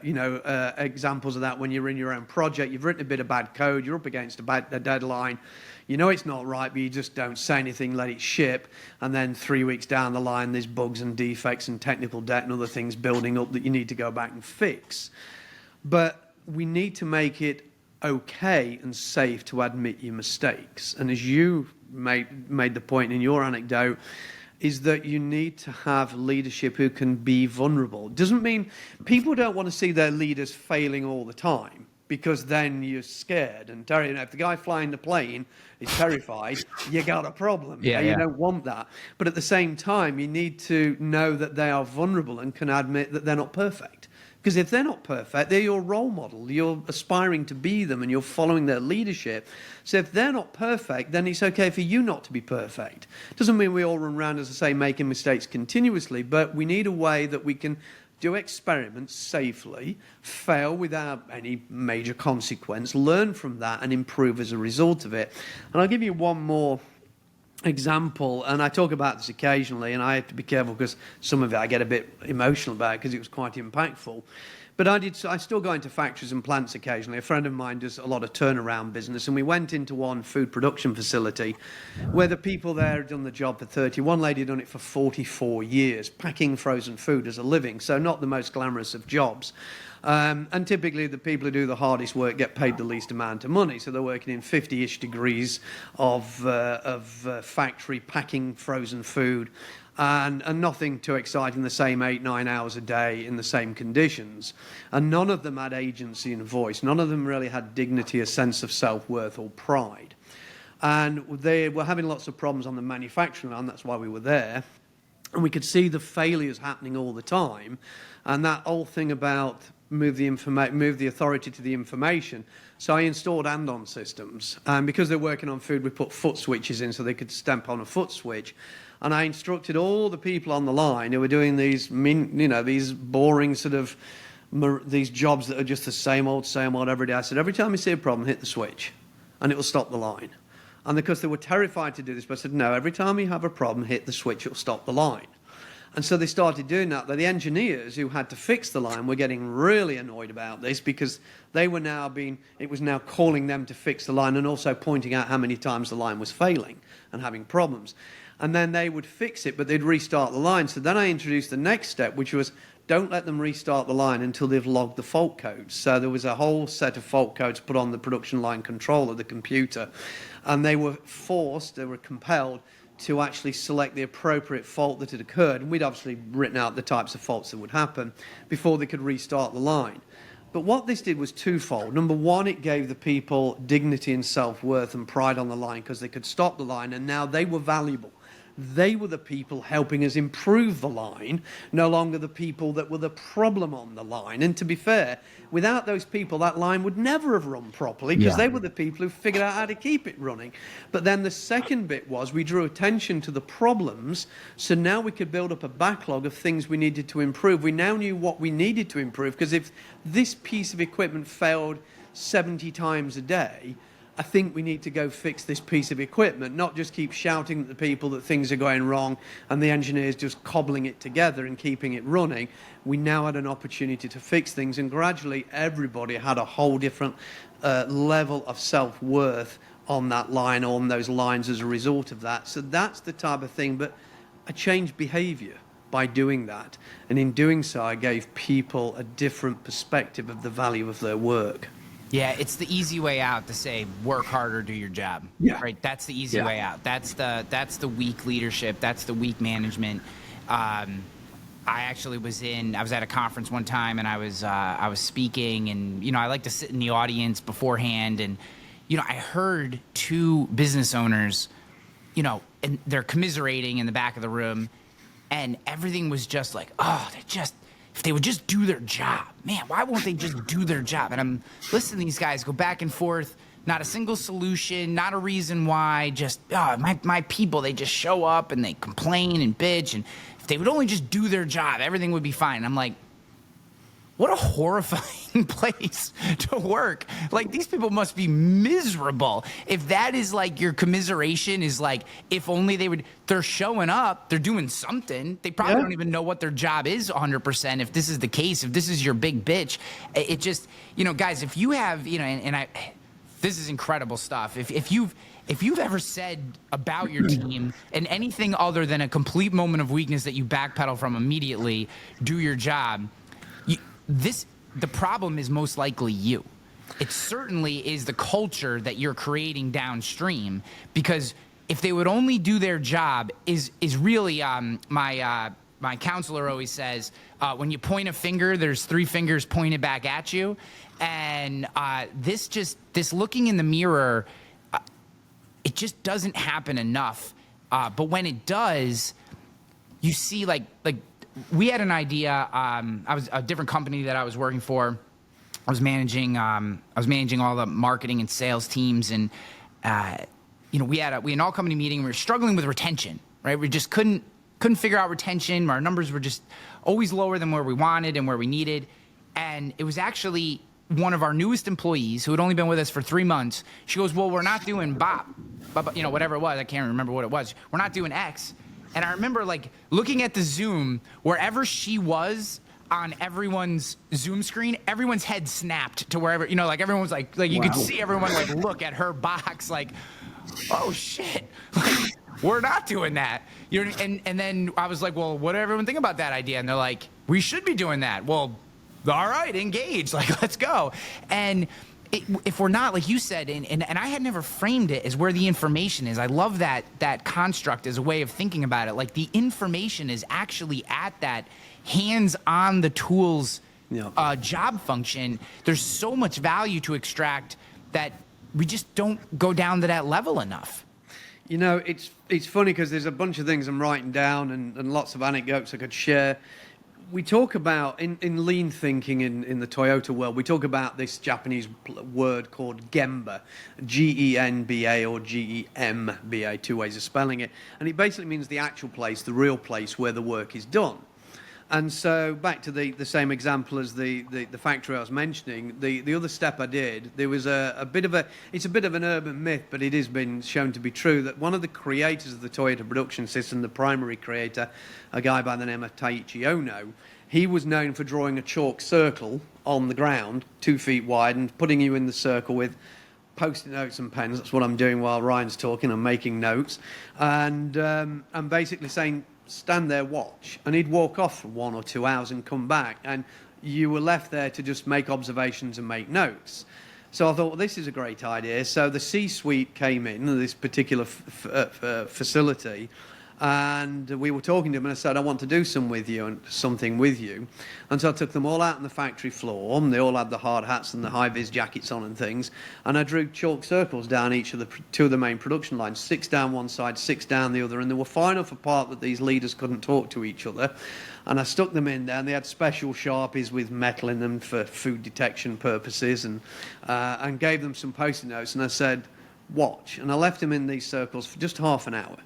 examples of that when you're in your own project. You've written a bit of bad code. You're up against a deadline. You know it's not right, but you just don't say anything, let it ship. And then 3 weeks down the line, there's bugs and defects and technical debt and other things building up that you need to go back and fix. But we need to make it okay and safe to admit your mistakes. And as you made the point in your anecdote, is that you need to have leadership who can be vulnerable. It doesn't mean people don't want to see their leaders failing all the time, because then you're scared. And if the guy flying the plane is terrified, you got a problem. You don't want that. But at the same time, you need to know that they are vulnerable and can admit that they're not perfect. Because if they're not perfect, they're your role model. You're aspiring to be them and you're following their leadership. So if they're not perfect, then it's okay for you not to be perfect. Doesn't mean we all run around, as I say, making mistakes continuously, but we need a way that we can do experiments safely, fail without any major consequence, learn from that and improve as a result of it. And I'll give you one more example, and I talk about this occasionally, and I have to be careful because some of it I get a bit emotional about because it was quite impactful. But I still go into factories and plants occasionally. A friend of mine does a lot of turnaround business, and we went into one food production facility where the people there had done the job for 30. One lady had done it for 44 years, packing frozen food as a living, so not the most glamorous of jobs. And typically the people who do the hardest work get paid the least amount of money. So they're working in 50-ish degrees of factory packing frozen food and nothing too exciting, the same 8-9 hours a day in the same conditions. And none of them had agency and voice. None of them really had dignity, a sense of self-worth or pride. And they were having lots of problems on the manufacturing line. That's why we were there. And we could see the failures happening all the time. And that whole thing about move the authority to the information. So I installed and-on systems. And because they're working on food, we put foot switches in so they could stamp on a foot switch. And I instructed all the people on the line who were doing these boring these jobs that are just the same old every day. I said, every time you see a problem, hit the switch and it will stop the line. And because they were terrified to do this, but I said, no, every time you have a problem, hit the switch, it'll stop the line. And so they started doing that. But the engineers who had to fix the line were getting really annoyed about this because it was now calling them to fix the line and also pointing out how many times the line was failing and having problems. And then they would fix it, but they'd restart the line. So then I introduced the next step, which was don't let them restart the line until they've logged the fault codes. So there was a whole set of fault codes put on the production line controller, the computer, and they were compelled to actually select the appropriate fault that had occurred. And we'd obviously written out the types of faults that would happen before they could restart the line. But what this did was twofold. Number one, it gave the people dignity and self-worth and pride on the line because they could stop the line, and now they were valuable. They were the people helping us improve the line, no longer the people that were the problem on the line. And to be fair, without those people, that line would never have run properly because they were the people who figured out how to keep it running. But then the second bit was we drew attention to the problems, so now we could build up a backlog of things we needed to improve. We now knew what we needed to improve, because if this piece of equipment failed 70 times a day, I think we need to go fix this piece of equipment, not just keep shouting at the people that things are going wrong and the engineers just cobbling it together and keeping it running. We now had an opportunity to fix things, and gradually everybody had a whole different level of self-worth on that line, on those lines as a result of that. So that's the type of thing, but I changed behavior by doing that. And in doing so, I gave people a different perspective of the value of their work. Yeah, it's the easy way out to say work harder, do your job. Yeah. Right. That's the easy way out. That's the weak leadership. That's the weak management. I actually was at a conference one time, and I was speaking, and I like to sit in the audience beforehand, and I heard two business owners, and they're commiserating in the back of the room, and everything was just like, oh, if they would just do their job, man, why won't they just do their job? And I'm listening to these guys go back and forth, not a single solution, not a reason why, just, my people, they just show up and they complain and bitch. And if they would only just do their job, everything would be fine. And I'm like, what a horrifying place to work. Like, these people must be miserable. If that is like your commiseration is like, if only they're showing up, they're doing something. They probably don't even know what their job is 100%. If this is the case, if this is your big bitch, it just, guys, if you have, this is incredible stuff. If you've ever said about your team and anything other than a complete moment of weakness that you backpedal from immediately, do your job, the problem is most likely you. It certainly is the culture that you're creating downstream, because if they would only do their job is really my counselor always says, when you point a finger, there's three fingers pointed back at you. And this looking in the mirror, it just doesn't happen enough. But when it does, you see like we had an idea. I was a different company that I was working for. I was managing all the marketing and sales teams, and we had an all company meeting. We were struggling with retention, right? We just couldn't figure out retention. Our numbers were just always lower than where we wanted and where we needed. And it was actually one of our newest employees who had only been with us for 3 months. She goes, "Well, we're not doing BOP, whatever it was. I can't remember what it was. We're not doing X." And I remember looking at the Zoom, wherever she was on everyone's Zoom screen, everyone's head snapped to wherever, everyone was like you could see everyone look at her box oh shit, we're not doing that. And then I was like, well, what do everyone think about that idea? And they're like, we should be doing that. Well, all right, engage, let's go. And if we're not, like you said, and I had never framed it as where the information is. I love that construct as a way of thinking about it. The information is actually at that hands on the tools job function. There's so much value to extract that we just don't go down to that level enough. It's funny because there's a bunch of things I'm writing down and lots of anecdotes I could share. We talk about, in lean thinking in the Toyota world, we talk about this Japanese word called Gemba, Genba or Gemba, two ways of spelling it. And it basically means the actual place, the real place where the work is done. And so back to the same example as the factory I was mentioning, the other step I did, there was it's a bit of an urban myth, but it has been shown to be true, that one of the creators of the Toyota production system, the primary creator, a guy by the name of Taiichi Ono, he was known for drawing a chalk circle on the ground 2 feet wide and putting you in the circle with Post-it notes and pens. That's what I'm doing while Ryan's talking. I'm making notes. And I'm basically saying, stand there, watch. And he'd walk off for 1 or 2 hours and come back. And you were left there to just make observations and make notes. So I thought, well, this is a great idea. So the C-suite came in, this particular facility, And we were talking to them, and I said, I want to do something with you. And so I took them all out on the factory floor, and they all had the hard hats and the high-vis jackets on and things. And I drew chalk circles down each of the two of the main production lines, 6 down one side, 6 down the other. And they were far enough apart that these leaders couldn't talk to each other. And I stuck them in there, and they had special Sharpies with metal in them for food detection purposes, and gave them some Post-it notes. And I said, watch. And I left them in these circles for just half an hour.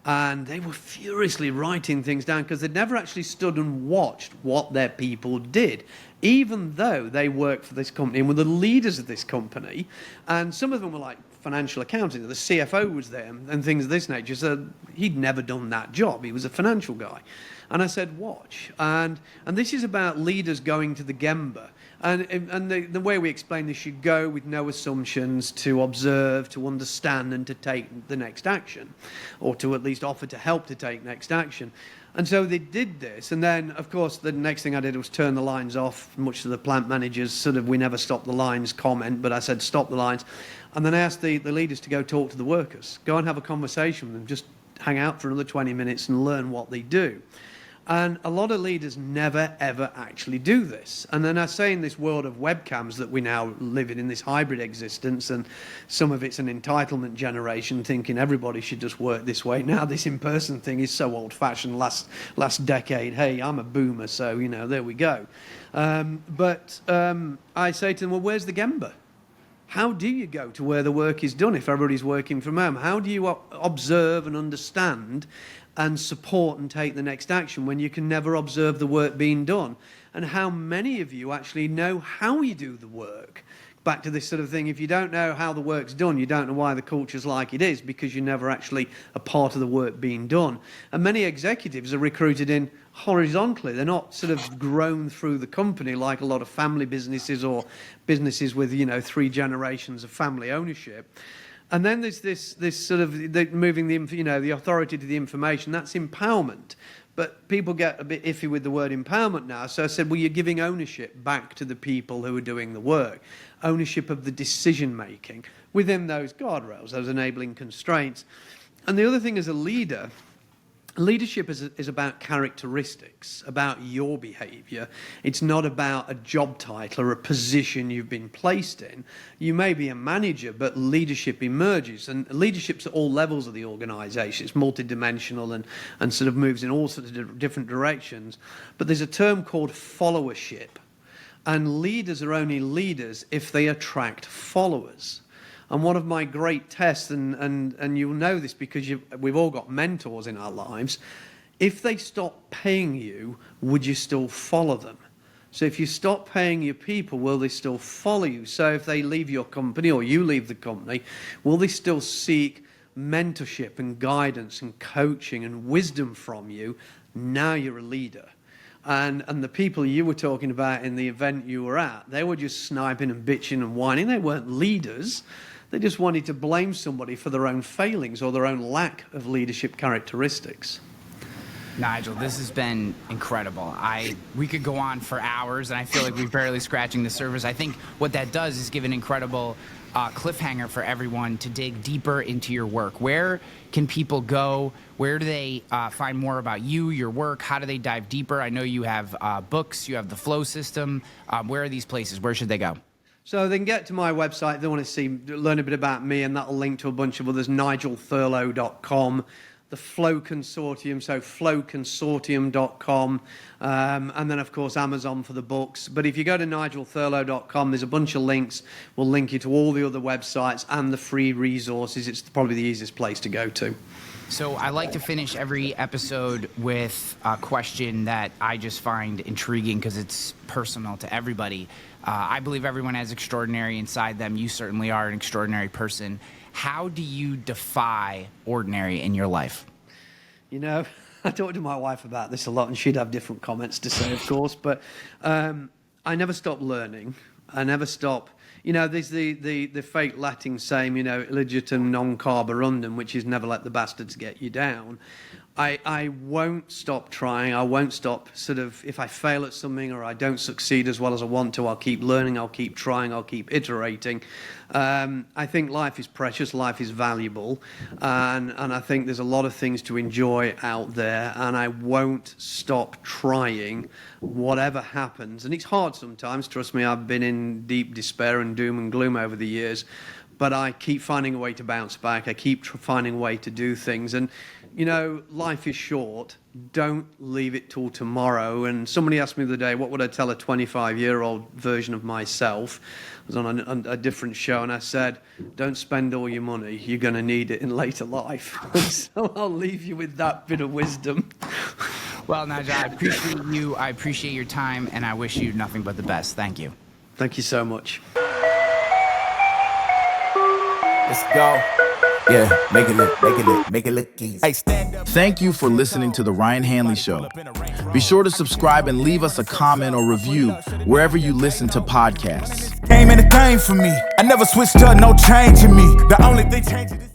And they were furiously writing things down because they'd never actually stood and watched what their people did, even though they worked for this company and were the leaders of this company. And some of them were like financial accounting. The CFO was there and things of this nature. So he'd never done that job. He was a financial guy. And I said, watch. And this is about leaders going to the Gemba. And the way we explain this, you go with no assumptions to observe, to understand, and to take the next action, or to at least offer to help to take next action. And so they did this. And then, of course, the next thing I did was turn the lines off, much to the plant managers sort of, we never stop the lines comment, but I said, stop the lines. And then I asked the leaders to go talk to the workers, go and have a conversation with them, just hang out for another 20 minutes and learn what they do. And a lot of leaders never, ever actually do this. And then I say in this world of webcams that we now live in this hybrid existence, and some of it's an entitlement generation thinking everybody should just work this way. Now this in-person thing is so old-fashioned, last decade. Hey, I'm a boomer, so, there we go. But I say to them, well, where's the Gemba? How do you go to where the work is done if everybody's working from home? How do you observe and understand and support and take the next action when you can never observe the work being done? And how many of you actually know how you do the work? Back to this sort of thing, if you don't know how the work's done, you don't know why the culture's like it is, because you're never actually a part of the work being done. And many executives are recruited in horizontally. They're not sort of grown through the company like a lot of family businesses or businesses with, 3 generations of family ownership. And then there's this sort of moving the authority to the information. That's empowerment. But people get a bit iffy with the word empowerment now. So I said, well, you're giving ownership back to the people who are doing the work. Ownership of the decision making within those guardrails, those enabling constraints. And the other thing as a leader, leadership is about characteristics, about your behavior. It's not about a job title or a position you've been placed in. You may be a manager, but leadership emerges. And leadership's at all levels of the organization. It's multidimensional and sort of moves in all sorts of different directions. But there's a term called followership. And leaders are only leaders if they attract followers. And one of my great tests, and you'll know this because we've all got mentors in our lives, if they stop paying you, would you still follow them? So if you stop paying your people, will they still follow you? So if they leave your company or you leave the company, will they still seek mentorship and guidance and coaching and wisdom from you? Now you're a leader. And the people you were talking about in the event you were at, they were just sniping and bitching and whining. They weren't leaders. They just wanted to blame somebody for their own failings or their own lack of leadership characteristics. Nigel, this has been incredible. We could go on for hours, and I feel like we're barely scratching the surface. I think what that does is give an incredible cliffhanger for everyone to dig deeper into your work. Where can people go? Where do they find more about you, your work? How do they dive deeper? I know you have books, you have the Flow system. Where are these places? Where should they go? So they can get to my website if they want to learn a bit about me, and that'll link to a bunch of others, nigelthurlow.com, the Flow Consortium, so flowconsortium.com, and then, of course, Amazon for the books. But if you go to nigelthurlow.com, there's a bunch of links. We'll link you to all the other websites and the free resources. It's probably the easiest place to go to. So I like to finish every episode with a question that I just find intriguing because it's personal to everybody. I believe everyone has extraordinary inside them. You certainly are an extraordinary person. How do you defy ordinary in your life? I talk to my wife about this a lot, and she'd have different comments to say, of course, but I never stop learning. I never stop. There's the fake Latin saying, illegitum non carborundum, which is never let the bastards get you down. I won't stop trying. I won't stop if I fail at something or I don't succeed as well as I want to, I'll keep learning, I'll keep trying, I'll keep iterating. I think life is precious, life is valuable, and I think there's a lot of things to enjoy out there, and I won't stop trying whatever happens. And it's hard sometimes, trust me, I've been in deep despair and doom and gloom over the years, but I keep finding a way to bounce back. I keep finding a way to do things. And, life is short. Don't leave it till tomorrow. And somebody asked me the other day, what would I tell a 25-year-old version of myself? I was on a different show, and I said, don't spend all your money. You're going to need it in later life. So I'll leave you with that bit of wisdom. Well, Nigel, I appreciate you. I appreciate your time, and I wish you nothing but the best. Thank you. Thank you so much. Let's go. Yeah, make it look easy. Hey, stand up. Thank you for listening to The Ryan Hanley Show. Be sure to subscribe and leave us a comment or review wherever you listen to podcasts. Came in the game for me. I never switched up, no change in me. The only thing changing is